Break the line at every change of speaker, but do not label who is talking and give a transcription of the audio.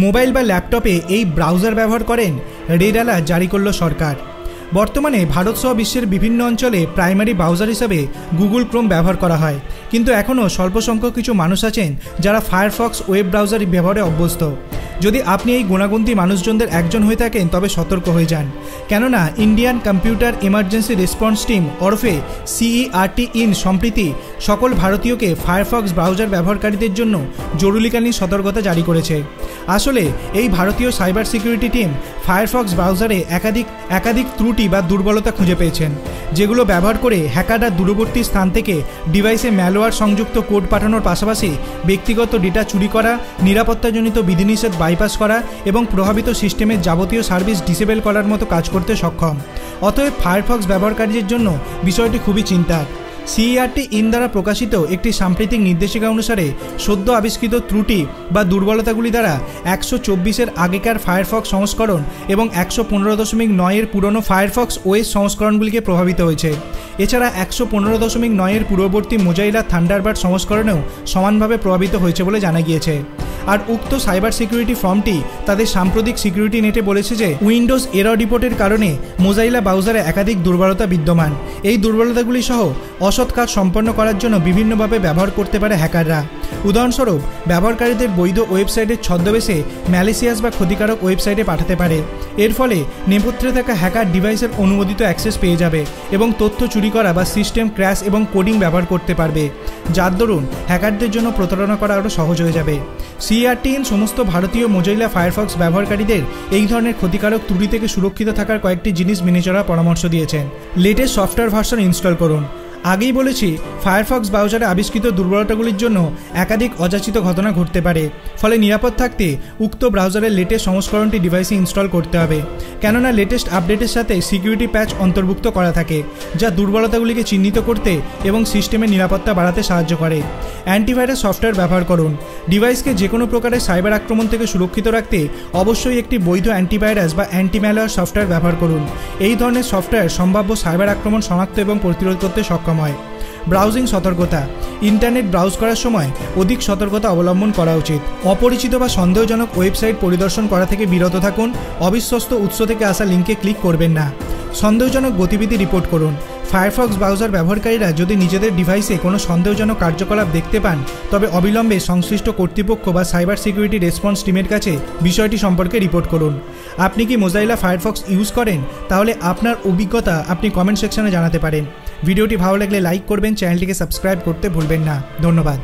Mobile বা ল্যাপটপে এই ব্রাউজার ব্যবহার করেন, রেড অ্যালার্ট জারি করল সরকার। বর্তমানে ভারতসহ বিশ্বের বিভিন্ন অঞ্চলে প্রাইমারি ব্রাউজার হিসাবে গুগল ক্রোম ব্যবহার করা হয়, কিন্তু এখনও স্বল্প সংখ্যক কিছু মানুষ আছেন যারা ফায়ারফক্স ওয়েব ব্রাউজার ব্যবহারে অভ্যস্ত। যদি আপনি এই গুণাগুন্তি মানুষজনদের একজন হয়ে থাকেন তবে সতর্ক হয়ে যান, কেননা Indian computer emergency response team ওরফে CERT ইন সম্প্রতি সকল ভারতীয়কে ফায়ারফক্স ব্রাউজার ব্যবহারকারীদের জন্য জরুরিকালীন সতর্কতা জারি করেছে। আসলে এই ভারতীয় সাইবার সিকিউরিটি টিম ফায়ারফক্স ব্রাউজারে একাধিক ত্রুটি বা দুর্বলতা খুঁজে পেয়েছেন, যেগুলো ব্যবহার করে হ্যাকাররা দূরবর্তী স্থান থেকে ডিভাইসে ম্যালওয়্যার সংযুক্ত কোড পাঠানোর পাশাপাশি ব্যক্তিগত ডেটা চুরি করা, নিরাপত্তাজনিত বিধিনিষেধ বাইপাস করা এবং প্রভাবিত সিস্টেমের যাবতীয় সার্ভিস ডিসেবল করার মতো কাজ করতে সক্ষম। অতএব ফায়ারফক্স ব্যবহারকারীদের জন্য বিষয়টি খুবই চিন্তার। CERT ইন দ্বারা প্রকাশিত একটি সাম্প্রতিক নির্দেশিকা অনুসারে সদ্য আবিষ্কৃত ত্রুটি বা দুর্বলতাগুলি দ্বারা 124-এর আগেকার ফায়ারফক্স সংস্করণ এবং 115.9-এর পুরনো ফায়ারফক্স OS সংস্করণগুলিকে প্রভাবিত হয়েছে। এছাড়া 115.9-এর পূর্ববর্তী মোজাইলা থান্ডারবার্ড সংস্করণেও সমানভাবে প্রভাবিত হয়েছে বলে জানা গিয়েছে। আর উক্ত সাইবার সিকিউরিটি ফার্মটি তাদের সাম্প্রতিক সিকিউরিটি নেটে বলেছে যে উইন্ডোজ এরর রিপোর্টের কারণে মোজাইলা ব্রাউজারে একাধিক দুর্বলতা বিদ্যমান। এই দুর্বলতাগুলি সহ অসৎ কাজ সম্পন্ন করার জন্য বিভিন্নভাবে ব্যবহার করতে পারে হ্যাকাররা। উদাহরণস্বরূপ, ব্যবহারকারীদের বৈধ ওয়েবসাইটের ছদ্মবেশে ম্যালিসিয়াস বা ক্ষতিকারক ওয়েবসাইটে পাঠাতে পারে। এর ফলে নেপথ্যে থাকা হ্যাকার ডিভাইসের অনুমোদিত অ্যাক্সেস পেয়ে যাবে এবং তথ্য চুরি করা বা সিস্টেম ক্র্যাশ এবং কোডিং ব্যবহার করতে পারবে, যার দরুন হ্যাকারদের জন্য প্রতারণা করা আরও সহজ হয়ে যাবে। CERT ইন সমস্ত ভারতীয় মোজাইলা ফায়ারফক্স ব্যবহারকারীদের এই ধরনের ক্ষতিকারক ত্রুটি থেকে সুরক্ষিত থাকার কয়েকটি জিনিস মেনে চলার পরামর্শ দিয়েছেন। লেটেস্ট সফটওয়্যার ভার্সন ইনস্টল করুন। আগেই বলেছি, ফায়ারফক্স ব্রাউজারে আবিষ্কৃত দুর্বলতাগুলির জন্য একাধিক অযাচিত ঘটনা ঘটতে পারে, ফলে নিরাপদ থাকতে উক্ত ব্রাউজারের লেটেস্ট সংস্করণটি ডিভাইসে ইনস্টল করতে হবে, কেননা লেটেস্ট আপডেটের সাথে সিকিউরিটি প্যাচ অন্তর্ভুক্ত করা থাকে, যা দুর্বলতাগুলিকে চিহ্নিত করতে এবং সিস্টেমের নিরাপত্তা বাড়াতে সাহায্য করে। অ্যান্টিভাইরাস সফটওয়্যার ব্যবহার করুন। ডিভাইসকে যে কোনো প্রকারের সাইবার আক্রমণ থেকে সুরক্ষিত রাখতে অবশ্যই একটি বৈধ অ্যান্টিভাইরাস বা অ্যান্টিম্যালওয়্যার সফটওয়্যার ব্যবহার করুন। এই ধরনের সফটওয়্যার সম্ভাব্য সাইবার আক্রমণ শনাক্ত এবং প্রতিরোধ করতে সক্ষম হয়। ব্রাউজিং সতর্কতা। ইন্টারনেট ব্রাউজ করার সময় অধিক সতর্কতা অবলম্বন করা উচিত। অপরিচিত বা সন্দেহজনক ওয়েবসাইট পরিদর্শন করা থেকে বিরত থাকুন। অবিশ্বস্ত উৎস থেকে আসা লিঙ্কে ক্লিক করবেন না। সন্দেহজনক গতিবিধি রিপোর্ট করুন। ফায়ারফক্স ব্রাউজার ব্যবহারকারীরা যদি নিজেদের ডিভাইসে কোনো সন্দেহজনক কার্যকলাপ দেখতে পান, তবে অবিলম্বে সংশ্লিষ্ট কর্তৃপক্ষ বা সাইবার সিকিউরিটি রেসপন্স টিমের কাছে বিষয়টি সম্পর্কে রিপোর্ট করুন। আপনি কি মোজাইলা ফায়ারফক্স ইউজ করেন? তাহলে আপনার অভিজ্ঞতা আপনি কমেন্ট সেকশনে জানাতে পারেন। ভিডিওটি ভালো লাগলে লাইক করবেন, চ্যানেলটিকে সাবস্ক্রাইব করতে ভুলবেন না। ধন্যবাদ।